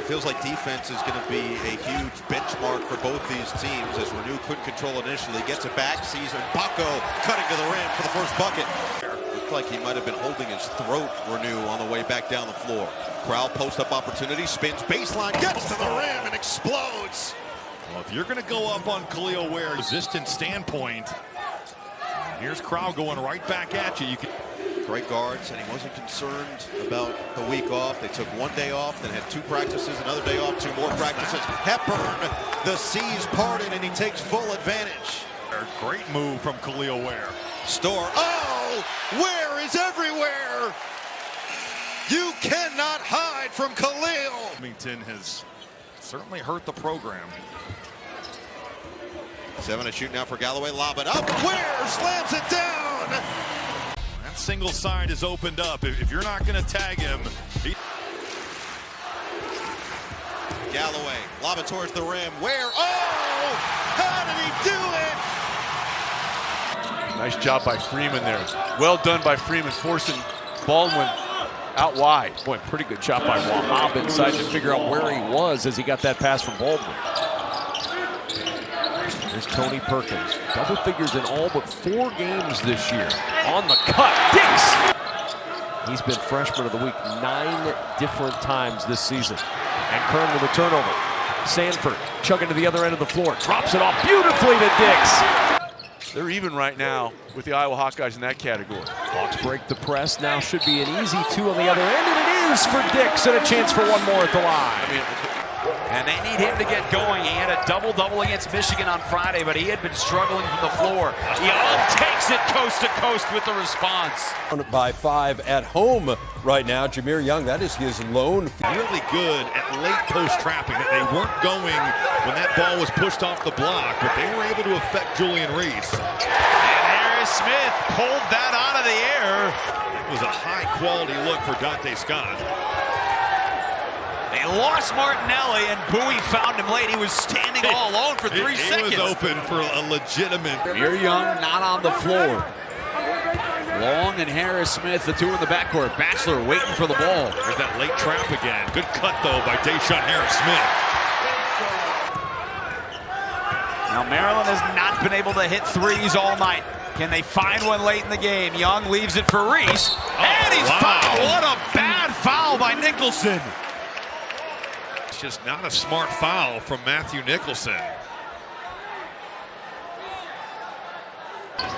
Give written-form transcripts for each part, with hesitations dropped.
It feels like defense is going to be a huge benchmark for both these teams as Renew couldn't control initially. Gets it back, sees Bucko cutting to the rim for the first bucket. Looked like he might have been holding his throat, Renew, on the way back down the floor. Crowd post-up opportunity, spins baseline, gets to the rim and explodes. Well, if you're going to go up on Khalil Ware, resistance standpoint, here's Crowd going right back at you. Great guards, and he wasn't concerned about the week off. They took 1 day off, then had 2 practices, another day off, 2 more practices. Hepburn, the seas parted, and he takes full advantage. Great move from Khalil Ware. Store, oh, Ware is everywhere. You cannot hide from Khalil. Wilmington has certainly hurt the program. 7 to shoot now for Galloway, lob it up, Ware slams it down. That single side is opened up. If you're not going to tag him, Galloway, lob it towards the rim. Ware, oh, how did he do it? Nice job by Freeman there. Well done by Freeman, forcing Baldwin out wide. Boy, pretty good job by Wahab inside to figure out where he was as he got that pass from Baldwin. There's Tony Perkins. Double figures in all but 4 games this year. On the cut, Dix! He's been freshman of the week 9 different times this season. And Kern with a turnover. Sanford chugging to the other end of the floor. Drops it off beautifully to Dix. They're even right now with the Iowa Hawkeyes in that category. Hawks break the press. Now should be an easy 2 on the other end. And it is for Dix, and a chance for 1 more at the line. And they need him to get going. He had a double-double against Michigan on Friday, but he had been struggling from the floor. Young takes it coast to coast with the response. By 5 at home right now. Jameer Young, that is his lone. Really good at late post trapping. They weren't going when that ball was pushed off the block, but they were able to affect Julian Reese. And Harris Smith pulled that out of the air. It was a high-quality look for Dante Scott. They lost Martinelli, and Bowie found him late. He was standing all alone for 3 seconds. He was open for a legitimate. Jameer Young not on the floor. Long and Harris Smith, the 2 in the backcourt. Bachelor waiting for the ball. There's that late trap again. Good cut, though, by Deshaun Harris Smith. Now, Maryland has not been able to hit 3s all night. Can they find one late in the game? Young leaves it for Reese. And he's fouled. What a bad foul by Nicholson. It's just not a smart foul from Matthew Nicholson.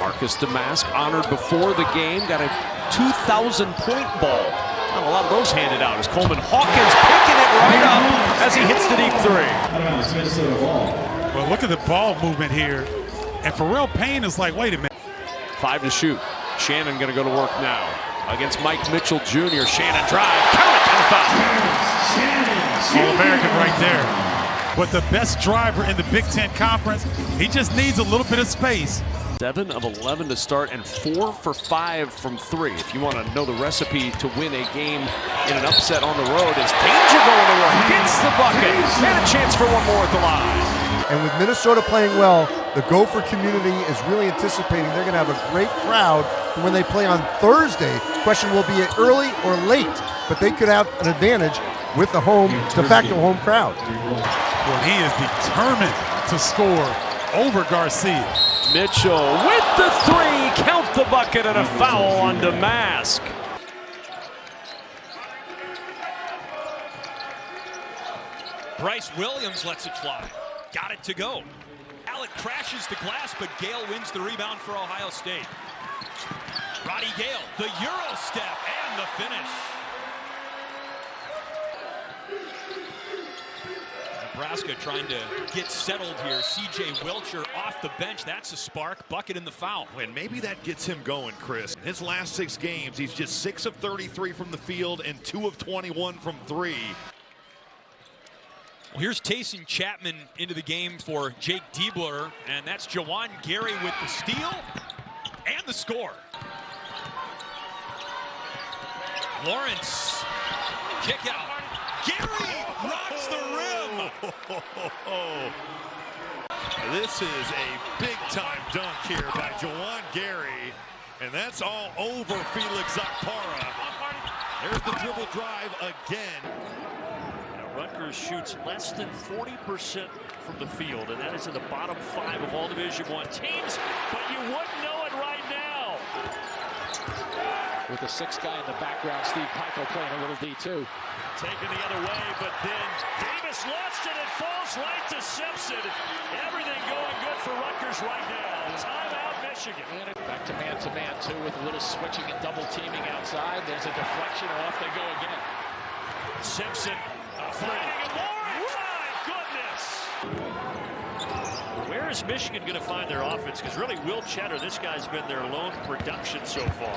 Marcus Damask honored before the game, got a 2,000-point ball. Not a lot of those handed out as Coleman Hawkins picking it right up as he hits the deep 3. Well, look at the ball movement here. And Pharrell Payne is like, wait a minute. 5 to shoot. Shannon going to go to work now against Mike Mitchell Jr. Shannon drive, count it, and foul. All-American right there. But the best driver in the Big Ten Conference, he just needs a little bit of space. 7 of 11 to start and 4 for 5 from 3. If you want to know the recipe to win a game in an upset on the road, is Danger going to work. Gets the bucket and a chance for 1 more at the line. And with Minnesota playing well, the Gopher community is really anticipating they're going to have a great crowd for when they play on Thursday. Question will be it early or late, but they could have an advantage with the home, de facto home crowd. Well, he is determined to score over Garcia. Mitchell with the 3, count the bucket, and a foul on Damask. Bryce Williams lets it fly. Got it to go. Alec crashes the glass, but Gale wins the rebound for Ohio State. Roddy Gale, the Euro step and the finish. Nebraska trying to get settled here. C.J. Wilcher off the bench. That's a spark. Bucket in the foul. And maybe that gets him going, Chris. In his last 6 games, he's just 6 of 33 from the field and 2 of 21 from 3. Well, here's Tayson Chapman into the game for Jake Diebler, and that's Jawan Gary with the steal and the score. Lawrence, kick out. Gary rocks the rim. This is a big-time dunk here by Jawan Gary, and that's all over Felix Okpara. There's the dribble drive again. Rutgers shoots less than 40% from the field, and that is in the bottom 5 of all Division I teams, but you wouldn't know it right now. With the 6th guy in the background, Steve Pico playing a little D2. Taken the other way, but then Davis launched it. It falls right to Simpson. Everything going good for Rutgers right now. Timeout, Michigan. Back to man, too, with a little switching and double teaming outside. There's a deflection, and off they go again. Simpson finding more. My goodness. Where is Michigan going to find their offense? Because really, Will Cheddar, this guy's been their lone production so far.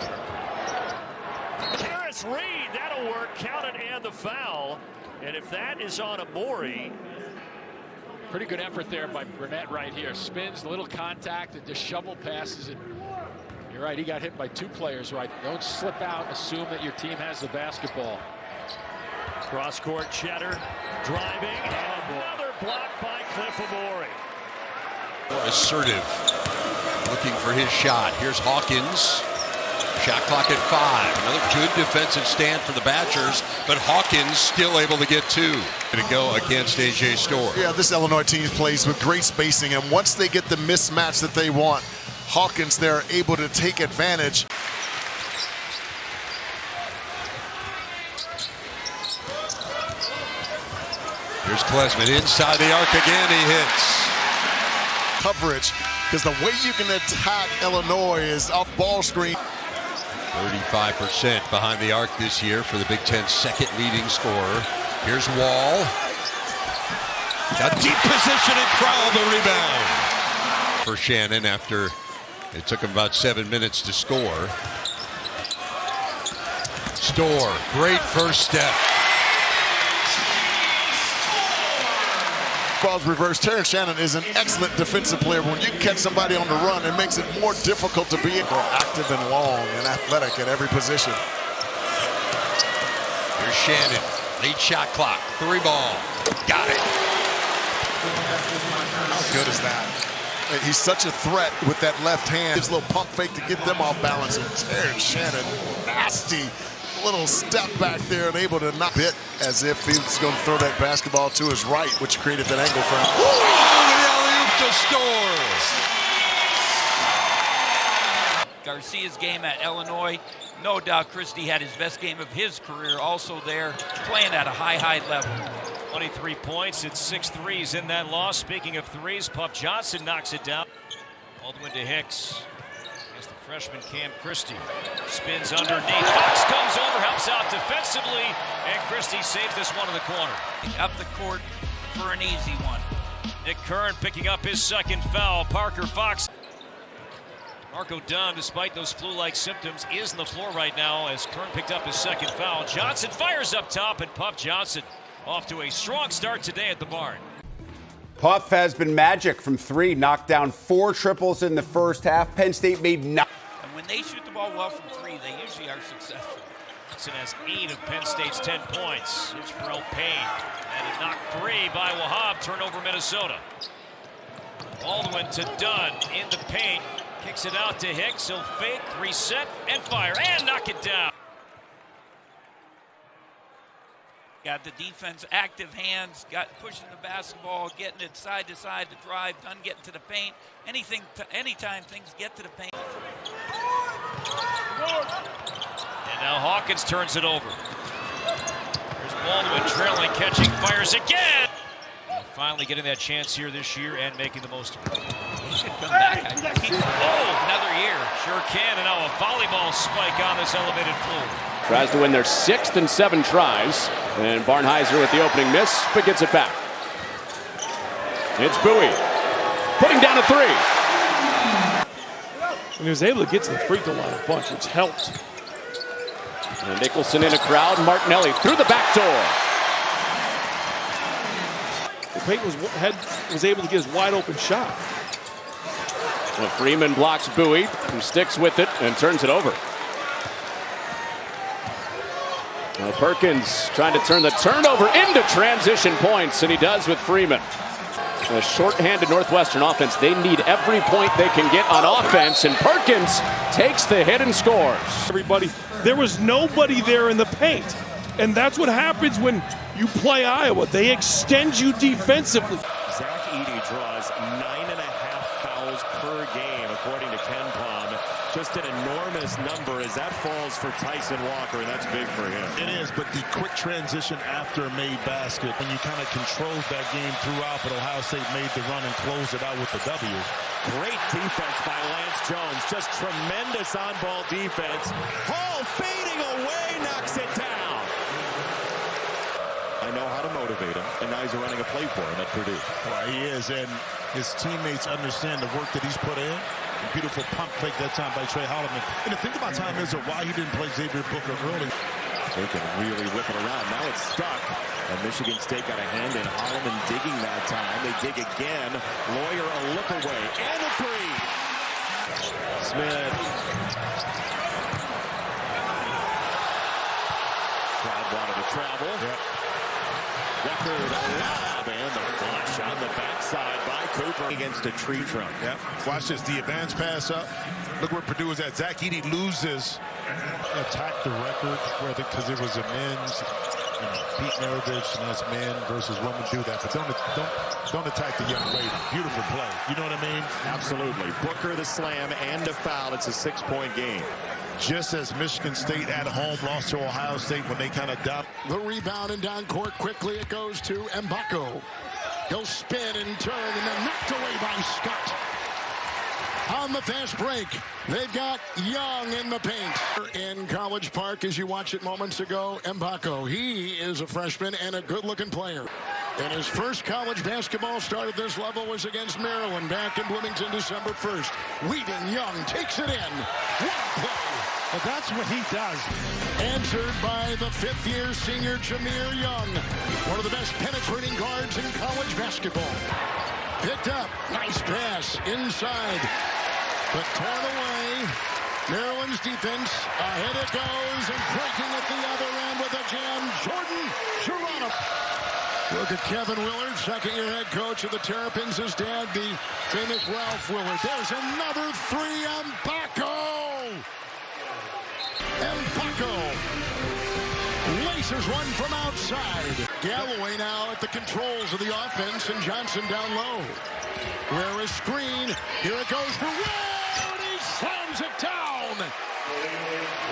Harris Reed, that'll work. Counted and the foul. And if that is on Amori. Pretty good effort there by Burnett right here. Spins, little contact, and just shovel passes. And you're right, he got hit by 2 players right. Don't slip out. Assume that your team has the basketball. Cross-court Cheddar driving. And another block by Cliff Amori. Assertive, looking for his shot. Here's Hawkins. Shot clock at 5. Another good defensive stand for the Badgers, but Hawkins still able to get 2 to go against A.J. Storr. Yeah, this Illinois team plays with great spacing, and once they get the mismatch that they want, Hawkins, they're able to take advantage. Here's Klesman inside the arc again. He hits. Coverage, because the way you can attack Illinois is off ball screen. 35% behind the arc this year for the Big Ten's 2nd leading scorer. Here's Wall. A deep position and Crowell the rebound for Shannon after it took him about 7 minutes to score. Storr, great first step. Ball's reversed. Terrence Shannon is an excellent defensive player. When you catch somebody on the run, it makes it more difficult to be active and long and athletic at every position. Here's Shannon. Late shot clock. 3 ball. Got it. How good is that? He's such a threat with that left hand. His little pump fake to get them off balance. And Terrence Shannon, nasty little step back there and able to knock it as if he was going to throw that basketball to his right, which created that angle for him. Oh, the alley-oop to Storr. Garcia's game at Illinois, no doubt Christie had his best game of his career also there, playing at a high level. 23 points and 6 threes in that loss. Speaking of threes, Puff Johnson knocks it down. Baldwin to Hicks. Against the freshman Cam Christie. Spins underneath. Fox comes over, helps out defensively, and Christie saves this one in the corner. Up the court for an easy one. Nick Kern picking up his 2nd foul. Parker Fox. Marco Dunn, despite those flu-like symptoms, is on the floor right now as Kern picked up his 2nd foul. Johnson fires up top, and Puff Johnson off to a strong start today at the barn. Puff has been magic from 3, knocked down 4 triples in the first half. Penn State made 9. And when they shoot the ball well from 3, they usually are successful. Johnson has 8 of Penn State's 10 points. Here's Pharrell Payne. And a knock 3 by Wahab. Turnover Minnesota. Baldwin to Dunn in the paint. Kicks it out to Hicks. He'll fake, reset, and fire. And knock it down. Got the defense, active hands, got pushing the basketball, getting it side to side to drive, Dunn getting to the paint. Anytime things get to the paint. And now Hawkins turns it over. There's Baldwin trailing, catching, fires again. And finally getting that chance here this year and making the most of it. He should come back. Another year. Sure can, and now a volleyball spike on this elevated floor. Tries to win their 6th and 7 tries. And Barnheiser with the opening miss, but gets it back. It's Bowie. Putting down a 3. And he was able to get to the free throw line a bunch, which helped. And Nicholson in a crowd. Martinelli through the back door. Payton was able to get his wide open shot. Well, Freeman blocks Bowie, who sticks with it and turns it over. Now Perkins trying to turn the turnover into transition points, and he does with Freeman. A short-handed Northwestern offense, they need every point they can get on offense, and Perkins takes the hit and scores. Everybody, there was nobody there in the paint. And that's what happens when you play Iowa. They extend you defensively. Zach Edey draws 9.5 fouls per game, according to Ken Palm. Just an enormous number as that falls for Tyson Walker, and that's big for him. It is, but the quick transition after a made basket, when you kind of controlled that game throughout, but Ohio State made the run and closed it out with the W. Great defense by Lance Jones. Just tremendous on-ball defense. Hall fading away, knocks it down. I know how to motivate him, and now he's running a play for him at Purdue. Well, he is, and his teammates understand the work that he's put in. Beautiful pump fake that time by Trey Holloman. And the thing about time is why he didn't play Xavier Booker early. They can really whip it around. Now it's stuck. And Michigan State got a hand in. Holloman digging that time. They dig again. Lawyer a look away. And a three. Smith. Crowd wanted to travel. Yep. Record alive. And the flush on the backside by Cooper against a tree trunk. Yep. Watch this. The advance pass up. Look where Purdue is at. Zach Edey loses. Attack the record because it was a men's. Pete Maravich and us men versus women do that, but don't attack the young lady. Beautiful play. You know what I mean? Absolutely. Booker the slam and a foul. It's a 6-point game. Just as Michigan State at home lost to Ohio State when they kind of dumped. The rebound and down court quickly it goes to Mbako. He'll spin and turn and then knocked away by Scott. On the fast break, they've got Young in the paint. In College Park, as you watched it moments ago, Mbako, he is a freshman and a good-looking player. And his first college basketball start at this level was against Maryland back in Bloomington December 1st. Weaving Young takes it in. What a play. But that's what he does. Answered by the fifth-year senior Jameer Young, one of the best penetrating guards in college basketball. Picked up, nice pass inside, but torn away. Maryland's defense, ahead it goes, and breaking at the other end with a jam, Jordan Geronimo. Look at Kevin Willard, second-year head coach of the Terrapins. His dad, the famous Ralph Willard. There's another three, Mbako! Laces one from outside. Galloway now at the controls of the offense, and Johnson down low. Where is screen? Here it goes for Willard, and he slams it down.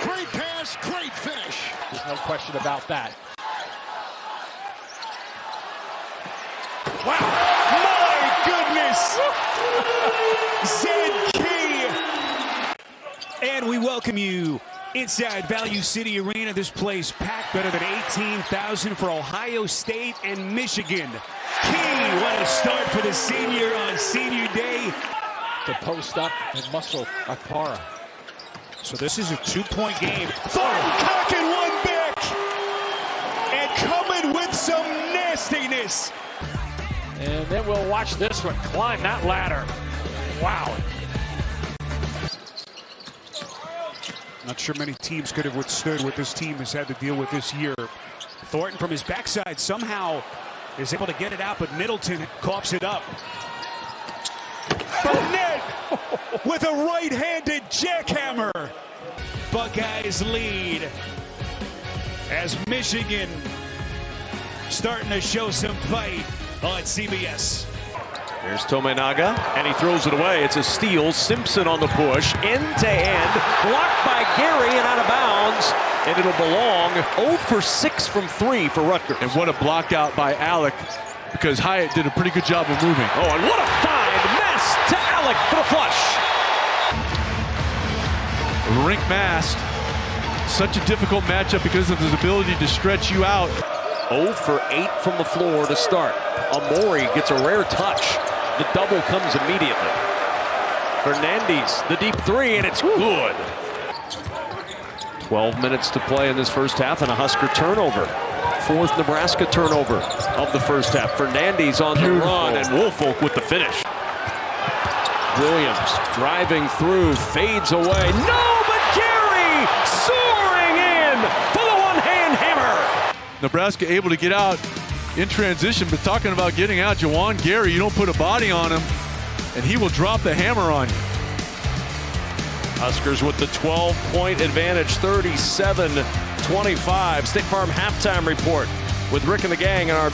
Great pass, great finish. There's no question about that. Wow! My goodness! Zed Key! And we welcome you inside Value City Arena. This place packed, better than 18,000 for Ohio State and Michigan. Key, what a start for the senior on senior day. To post up and muscle Akpara. So this is a 2-point game. Thornton cocking one back and coming with some nastiness. And then we'll watch this one climb that ladder. Wow. Not sure many teams could have withstood what this team has had to deal with this year. Thornton from his backside somehow is able to get it out, but Middleton coughs it up. Burnett with a right-handed jackhammer. Buckeyes lead as Michigan starting to show some fight on CBS. Here's Tominaga, and he throws it away. It's a steal. Simpson on the push, end-to-end, blocked by Gary and out of bounds, and it'll belong 0 for 6 from 3 for Rutgers. And what a block out by Alec, because Hyatt did a pretty good job of moving. Oh, and what a find! Mess to Alec for the flush. Rink Mast, such a difficult matchup because of his ability to stretch you out. 0 for 8 from the floor to start. Amori gets a rare touch. The double comes immediately. Fernandez, the deep three, and it's good. 12 minutes to play in this first half, and a Husker turnover. 4th Nebraska turnover of the first half. Fernandez on the run, and Woolfolk with the finish. Williams driving through, fades away. No, but Gary soaring in for the one-hand hammer. Nebraska able to get out in transition, but talking about getting out, Juwan Gary, you don't put a body on him, and he will drop the hammer on you. Huskers with the 12-point advantage, 37-27. 25. State Farm halftime report with Rick and the gang on our